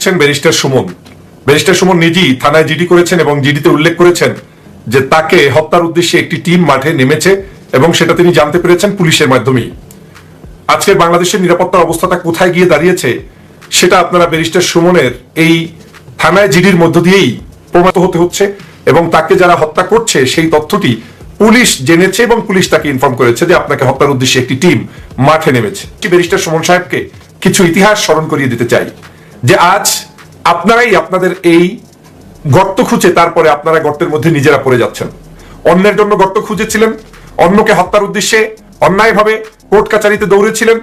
হচ্ছেন barrister Suman. Barrister Suman নিজেই থানায় জিডি করেছেন এবং জিডিতে উল্লেখ করেছেন যে তাকে হত্যার উদ্দেশ্যে একটি টিম মাঠে নেমেছে এবং সেটা তিনি জানতে পেরেছেন পুলিশের মাধ্যমেই। আজকে বাংলাদেশের নিরাপত্তার অবস্থাটা কোথায় গিয়ে দাঁড়িয়েছে সেটা আপনারা ব্যারিস্টার সুমনের এই থানায় জিডির মধ্য দিয়েই প্রমাণিত হতে হচ্ছে এবং তাকে যারা হত্যা করছে সেই তথ্যটি পুলিশ জেনেছে এবং পুলিশ তাকে ইনফর্ম করেছে যে আপনাকে হত্যার উদ্দেশ্যে একটি টিম মাঠে নেমেছে। ব্যারিস্টার সুমন সাহেবকে কিছু ইতিহাস স্মরণ করিয়ে দিতে চাই যে আজ আপনারাই আপনাদের এই গর্ত খুঁজে তারপরে আপনারা গর্তের মধ্যে নিজেরা পড়ে যাচ্ছেন। অন্যের জন্য গর্ত খুঁজেছিলেন, অন্যকে হত্যার উদ্দেশ্যে অন্যায়ভাবে কোর্ট কাচারিতে দৌড়েছিলেন,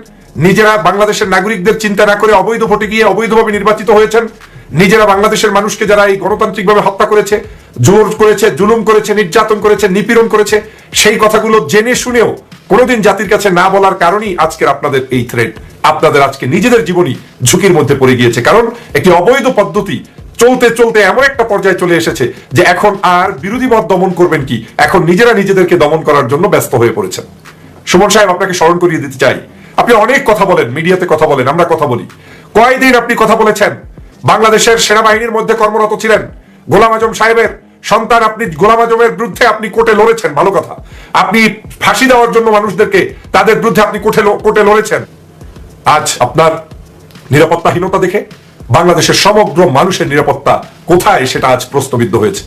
নিজেরা বাংলাদেশের নাগরিকদের চিন্তা না করে অবৈধ ভোটে গিয়ে অবৈধভাবে নির্বাচিত হয়েছেন, নিজেরা বাংলাদেশের মানুষকে যারা এই গণতান্ত্রিকভাবে হত্যা করেছে, জোর করেছে, জুলুম করেছে, নির্যাতন করেছে, নিপীড়ন করেছে, সেই কথাগুলো জেনে শুনেও কোনোদিন জাতির কাছে না বলার কারণেই আজকের আপনাদের এই থ্রেট, আপনাদের আজকে নিজেদের জীবনই ঝুঁকির মধ্যে পড়ে গিয়েছে। কারণ একটি অবৈধ পদ্ধতি চলতে চলতে এমন একটা পর্যায়ে চলে এসেছে যে এখন আর বিরোধী মত দমন করবেন কি, এখন নিজেরা নিজেদেরকে দমন করার জন্য ব্যস্ত হয়ে পড়েছেন। সুমন সাহেব, আপনাকে স্মরণ করিয়ে দিতে চাই, আপনি অনেক কথা বলেন, মিডিয়াতে কথা বলেন, আমরা কথা বলি। কয়দিন আপনি কথা বলেছেন বাংলাদেশের সেনাবাহিনীর মধ্যে কর্মরত ছিলেন গোলাম আজম সাহেবের সন্তান, আপনি গোলাম আজমের বিরুদ্ধে আপনি কোর্টে লড়েছেন, ভালো কথা। আপনি ফাঁসি দেওয়ার জন্য মানুষদেরকে তাদের বিরুদ্ধে আপনি কোর্টে লড়েছেন। আজ আপনার নিরাপত্তাহীনতা দেখে বাংলাদেশের সমগ্র মানুষের নিরাপত্তা কোথায় সেটা আজ প্রশ্নবিদ্ধ হয়েছে।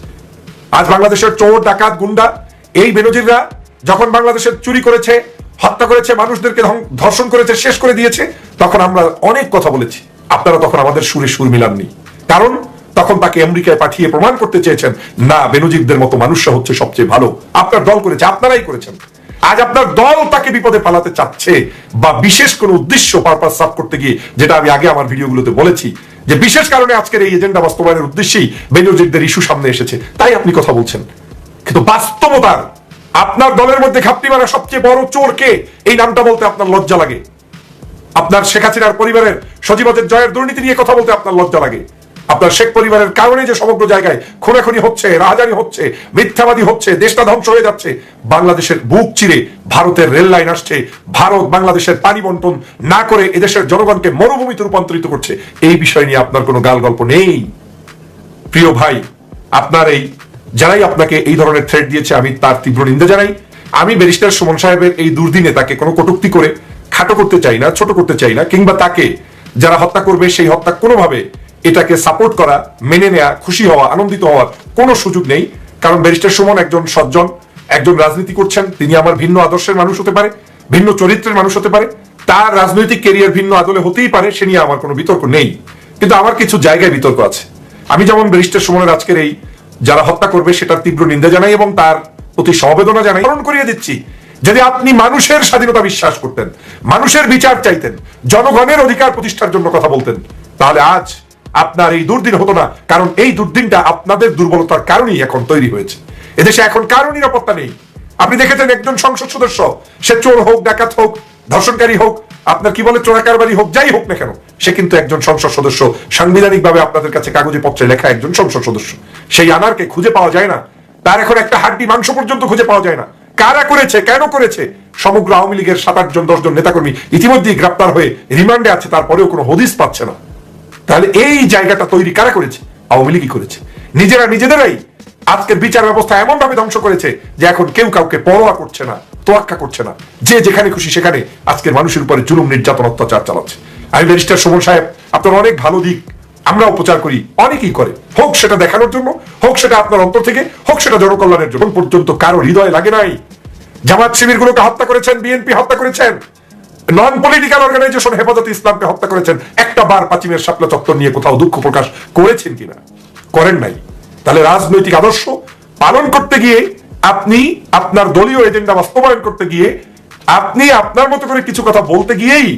আজ বাংলাদেশের চোর, ডাকাত, গুন্ডা, এই বেনজিররা যখন বাংলাদেশের চুরি করেছে, হত্যা করেছে, মানুষদেরকে ধর্ষণ করেছে, শেষ করে দিয়েছে, তখন আমরা অনেক কথা বলেছি। আপনারা তখন আমাদের সুরে সুর মিলাননি, কারণ তখন তাকে আমেরিকায় পাঠিয়ে প্রমাণ করতে চেয়েছেন না বেনজিরদের মতো মানুষরা হচ্ছে সবচেয়ে ভালো। আপনার দল করেছে, আপনারাই করেছেন। আজ আপনার দল তাকে বিপদে পালাতে চাচ্ছে বা বিশেষ কোন উদ্দেশ্য পারপাস সার্ভ করতে গিয়ে, যেটা আমি আগে আমার ভিডিওগুলোতে বলেছি যে বিশেষ কারণে আজকের এই এজেন্ডা বাস্তবায়নের উদ্দেশ্যেই বেনজিরদের ইস্যু সামনে এসেছে, তাই আপনি কথা বলছেন। কিন্তু বাস্তবতার আপনার দলের মধ্যে ঘাপটি মারা সবচেয়ে বড় চোর কে, এই নামটা বলতে আপনার লজ্জা লাগে। আপনার শেখ হাসিনার পরিবারের সজীবদের জয়ের দুর্নীতি নিয়ে কথা বলতে আপনার লজ্জা লাগে। আপনার শেখ পরিবারের কারণে যে সমগ্র জায়গায় খুনাখুনি হচ্ছে, রাহাজানি হচ্ছে, মিথ্যাবাদী হচ্ছে, দেশটা ধ্বংস হয়ে যাচ্ছে, বাংলাদেশের বুক চিরে ভারতের রেল লাইন আসছে, ভারত বাংলাদেশের পানি বন্টন না করে এদেশের জনগণকে মরুভূমিতে রূপান্তরিত করছে, এই বিষয় নিয়ে আপনার কোনো গাল গল্প নেই। প্রিয় ভাই, আপনার এই যারাই আপনাকে এই ধরনের থ্রেট দিয়েছে আমি তার তীব্র নিন্দা জানাই। আমি ব্যারিস্টার সুমন সাহেবের এই দুর্দিনে তাকে কোনো কটূক্তি করে খাটো করতে চাই না, ছোট করতে চাই না, কিংবা তাকে যারা হত্যা করবে সেই হত্যা কোনোভাবে এটাকে সাপোর্ট করা, মেনে নেওয়া, খুশি হওয়া, আনন্দিত হওয়ার কোনো সুযোগ নেই। কারণ ব্যারিস্টার সুমন একজন সজ্জন, একজন রাজনীতি করছেন, তিনি আমার ভিন্ন আদর্শের মানুষ হতে পারে, ভিন্ন চরিত্রের মানুষ হতে পারে, তার রাজনৈতিক কেরিয়ার ভিন্ন আদলে হতেই পারে, সে নিয়ে আমার কোনো বিতর্ক নেই। কিন্তু আমার কিছু জায়গায় বিতর্ক আছে। আমি যেমন ব্যারিস্টার সুমনের আজকের এই যারা হত্যা করবে সেটার তীব্র নিন্দা জানাই এবং তার প্রতি সমবেদনা জানাই। স্মরণ করিয়ে দিচ্ছি, যদি আপনি মানুষের স্বাধীনতা বিশ্বাস করতেন, মানুষের বিচার চাইতেন, জনগণের অধিকার প্রতিষ্ঠার জন্য কথা বলতেন, তাহলে আজ আপনার এই দুর্দিন হতো না। কারণ এই দুর্দিনটা আপনাদের দুর্বলতার কারণেই এখন তৈরি হয়েছে। এদেশে এখন কারো নিরাপত্তা নেই। আপনি দেখেছেন একজন সংসদ সদস্য, সে চোর হোক, ডাকাত হোক, ধর্ষণকারী হোক, আপনার কি বলে চোরাকারবারি হোক, যাই হোক না কেন, সে কিন্তু একজন সংসদ সদস্য, সাংবিধানিক ভাবে আপনাদের কাছে কাগজে পত্রে লেখা একজন সংসদ সদস্য। সেই আনারকে খুঁজে পাওয়া যায় না, তার এখন একটা হাড্ডি মাংস পর্যন্ত খুঁজে পাওয়া যায় না। কারা করেছে, কেন করেছে? সমগ্র আওয়ামী লীগের 7-8 জন 10 জন নেতাকর্মী ইতিমধ্যেই গ্রেপ্তার হয়ে রিমান্ডে আছে, তারপরেও কোনো হদিস পাচ্ছে না। তাহলে এই জায়গাটা তৈরি কারা করেছে? আওয়ামী লীগই করেছে। নিজেরাই আজকের বিচার ব্যবস্থা এমন ভাবে ধ্বংস করেছে যে এখন কেউ কাউকে পরোয়া করছে না, তোয়াক্কা করছে না, যে যেখানে খুশি সেখানে আজকের মানুষের উপরে জুলুম, নির্যাতন, অত্যাচার চালাচ্ছে। আমি ব্যারিস্টার সুমন সাহেব, আপনার অনেক ভালো দিক আমরাও প্রচার করি, অনেকেই করে, হোক সেটা দেখানোর জন্য, হোক সেটা আপনার অন্তর থেকে, হোক সেটা জনকল্যাণের জন্য। পর্যন্ত কারো হৃদয়ে লাগে নাই। জামাত শিবির গুলোকে হত্যা করেছেন, বিএনপি হত্যা করেছেন, নন পলিটিক্যাল অর্গানাইজেশন হেফাজতে ইসলামকে হত্যা করেছেন, একটা বার পাঁচিমের শাপলা চত্বর নিয়ে কোথাও দুঃখ প্রকাশ করেছেন কিনা? করেন নাই। তাহলে রাজনৈতিক আদর্শ পালন করতে গিয়ে, আপনি আপনার দলীয় এজেন্ডা বাস্তবায়ন করতে গিয়ে, আপনি আপনার মতো করে কিছু কথা বলতে গিয়েই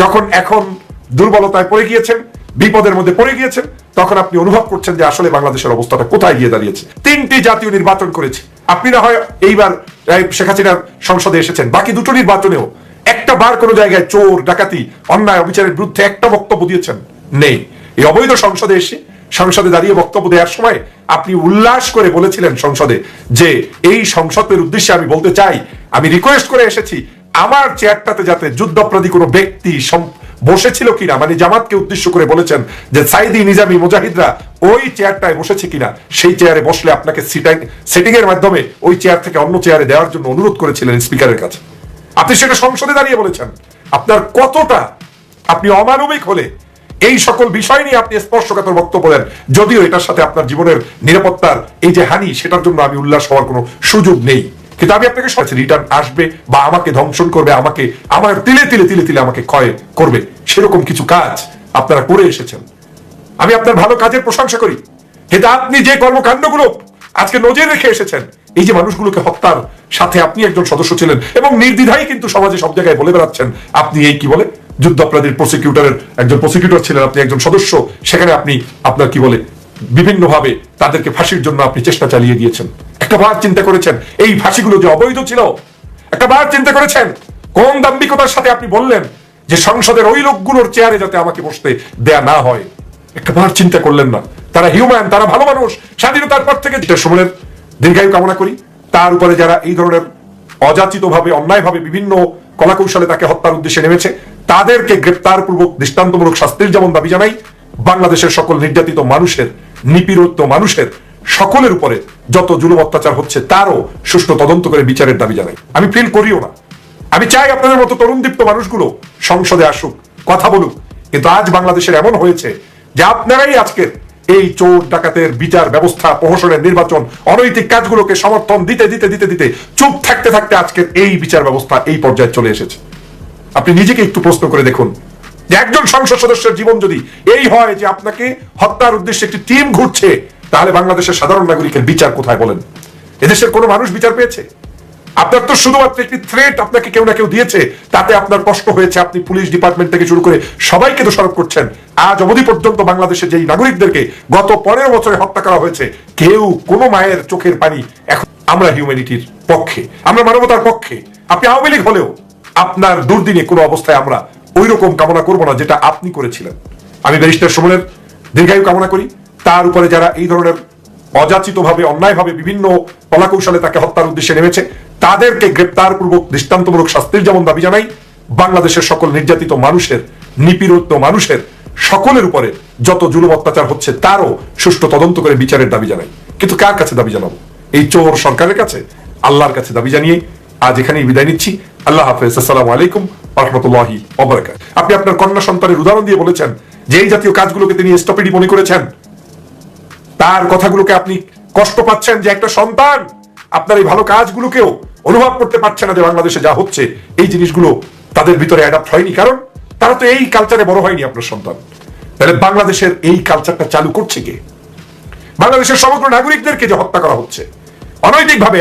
যখন এখন দুর্বলতায় পড়ে গিয়েছেন, বিপদের মধ্যে পড়ে গিয়েছেন, তখন আপনি অনুভব করছেন যে আসলে বাংলাদেশের অবস্থাটা কোথায় গিয়ে দাঁড়িয়েছে। 3টি জাতীয় নির্বাচন করেছে। আপনি না হয় এইবার শেখ হাসিনার সংসদে এসেছেন, বাকি 2টো নির্বাচনেও একটা বার কোন জায়গায় চোর, ডাকাতি, অন্যায়, অবিচারের বিরুদ্ধে একটা বক্তব্য দিয়েছেন? নেই। এই অবৈধ সংসদে এসে, সংসদে দাঁড়িয়ে বক্তব্য দেওয়ার সময় আপনি উল্লাস করে বলেছিলেন সংসদে যে এই সংসদের উদ্দেশ্যে আমি বলতে চাই, আমি রিকোয়েস্ট করে এসেছি আমার চেয়ারটাতে যাতে যুদ্ধাপরাধী কোনো ব্যক্তি, বসেছিল কিনা, মানে জামাতকে উদ্দেশ্য করে বলেছেন যে সাইদি নিজামী মুজাহিদরা ওই চেয়ারটায় বসেছে কিনা, সেই চেয়ারে বসলে আপনাকে সেটিং এর মাধ্যমে ওই চেয়ার থেকে অন্য চেয়ারে দেওয়ার জন্য অনুরোধ করেছিলেন স্পিকারের কাছে। আপনি সেটা সংসদে দাঁড়িয়ে বলেছেন। আপনার কতটা আপনি অমানবিক হলে এই সকল বিষয় নিয়ে আপনি স্পর্শকাতর বক্তব্য দেন, যদিও এটার সাথে আপনার জীবনের নিরাপত্তার এই যে হানি, সেটার জন্য আমি উল্লাস হওয়ার কোনো সুযোগ নেই। কিন্তু আমি আপনাকে রিটার্ন আসবে বা আমাকে ধ্বংসন করবে, আমাকে আমার তিলে তিলে তিলে তিলে আমাকে ক্ষয় করবে, সেরকম কিছু কাজ আপনারা করে এসেছেন। আমি আপনার ভালো কাজের প্রশংসা করি, কিন্তু আপনি যে কর্মকাণ্ডগুলো আজকে নজর রেখে এসেছেন, এই যে মানুষগুলোকে হত্যার সাথে আপনি একজন সদস্য ছিলেন এবং নির্দ্বিধায় কিন্তু সমাজে সব জায়গায় বলে বেড়াচ্ছেন আপনি এই কি বলে যুদ্ধাপরাধীর প্রসিকিউটরের একজন প্রসিকিউটর ছিলেন, আপনি একজন সদস্য, সেখানে আপনি আপনার কি বলে বিভিন্ন ভাবে তাদেরকে ফাঁসির জন্য আপনি চেষ্টা চালিয়ে গিয়েছেন। একটা বার চিন্তা করেছেন এই ফাঁসিগুলো যে অবৈধ ছিল? একটা বার চিন্তা করেছেন কোন দাম্ভিকতার সাথে আপনি বললেন যে সংসদের ওই লোকগুলোর চেয়ারে যাতে আমাকে বসতে দেয়া না হয়? একটা বার চিন্তা করলেন না? তারা হিউম্যান, তারা ভালো মানুষ। স্বাধীনতার পর থেকে সুমনের দীর্ঘায়ু কামনা করি। তার উপরে যারা এই ধরনের অযাচিত ভাবে অন্যায় ভাবে বিভিন্ন কলাকৌশলে তাকে হত্যার উদ্দেশ্যে নেমেছে, তাদেরকে গ্রেপ্তার পূর্বক দৃষ্টান্তমূলক শাস্তির যেমন দাবি জানাই, বাংলাদেশের সকল নির্যাতিত মানুষের, নিপীড়িত মানুষের সকলের উপরে যত জুলুম অত্যাচার হচ্ছে তারও সুষ্ঠু তদন্ত করে বিচারের দাবি জানাই। আমি ফিল করিও না, আমি চাই আপনাদের মতো তরুণদীপ্ত মানুষগুলো সংসদে আসুক, কথা বলুক। কিন্তু আজ বাংলাদেশের এমন হয়েছে যে আপনারাই আজকের এই চোর ডাকাতের বিচার ব্যবস্থা, প্রহসনের নির্বাচন, অনৈতিক কাজগুলোকে সমর্থন দিতে দিতে দিতে দিতে চুপ থাকতে থাকতে আজকের এই বিচার ব্যবস্থা এই পর্যায়ে চলে এসেছে। আপনি নিজেকে একটু প্রশ্ন করে দেখুন যে একজন সংসদ সদস্যের জীবন যদি এই হয় যে আপনাকে হত্যার উদ্দেশ্যে একটি টিম ঘুরছে, তাহলে বাংলাদেশের সাধারণ নাগরিকের বিচার কোথায় বলেন? এদেশের কোনো মানুষ বিচার পেয়েছে? আপনার তো শুধুমাত্র একটি থ্রেট আপনাকে কেউ না কেউ দিয়েছে, তাতে আপনার কষ্ট হয়েছে, আপনি পুলিশ ডিপার্টমেন্ট থেকে শুরু করে সবাইকে দোষারোপ করছেন। আজ অবধি পর্যন্ত বাংলাদেশের যেই নাগরিকদেরকে গত 15 বছরে হত্যা করা হয়েছে, কেউ কোনো মায়ের চোখের পানি। এখন আমরা হিউম্যানিটির পক্ষে, আমরা মানবতার পক্ষে। আপনি আওয়ামী লীগ হলেও আপনার দুর্দিনে কোনো অবস্থায় আমরা ওই রকম কামনা করবো না যেটা আপনি করেছিলেন। আমি ব্যারিস্টার সুমনের দীর্ঘায়ু কামনা করি। তার উপরে যারা এই ধরনের অযাচিত ভাবে অন্যায় ভাবে বিভিন্ন কলাকৌশলে তাকে হত্যার উদ্দেশ্যে নেমেছে, তাদেরকে গ্রেপ্তার পূর্বক দৃষ্টান্তমূলক শাস্তির যেমন দাবি জানাই, বাংলাদেশের সকল নির্যাতিত মানুষের, নিপীড়িত মানুষের সকলের উপরে যত জুলুম অত্যাচার হচ্ছে তারও সুষ্ঠু তদন্ত করে বিচারের দাবি জানাই। কিন্তু কার কাছে দাবি জানাবো? এই চোর সরকারের কাছে? আল্লাহর কাছে দাবি জানিয়ে আজ এখানেই বিদায় নিচ্ছি। আল্লাহ হাফেজ। আসসালামু আলাইকুম ওয়া রাহমাতুল্লাহি ওয়া বারাকাতুহু। আপনি আপনার কন্যা সন্তানের উদাহরণ দিয়ে বলেছেন যে এই জাতীয় কাজগুলোকে তিনি স্টপিডি মনে করেছেন। তার কথাগুলোকে আপনি কষ্ট পাচ্ছেন যে একটা সন্তান আপনার এই ভালো কাজগুলোকেও অনুভব করতে পারছে না যে বাংলাদেশে যা হচ্ছে এই জিনিসগুলো তাদের ভিতরে অ্যাডাপ্ট হয়নি, কারণ তারা তো এই কালচারে বড় হয়নি আপনার সন্তান। তাহলে বাংলাদেশের এই কালচারটা চালু করছে কে? বাংলাদেশের সমগ্র নাগরিকদেরকে যে হত্যা করা হচ্ছে অনৈতিকভাবে।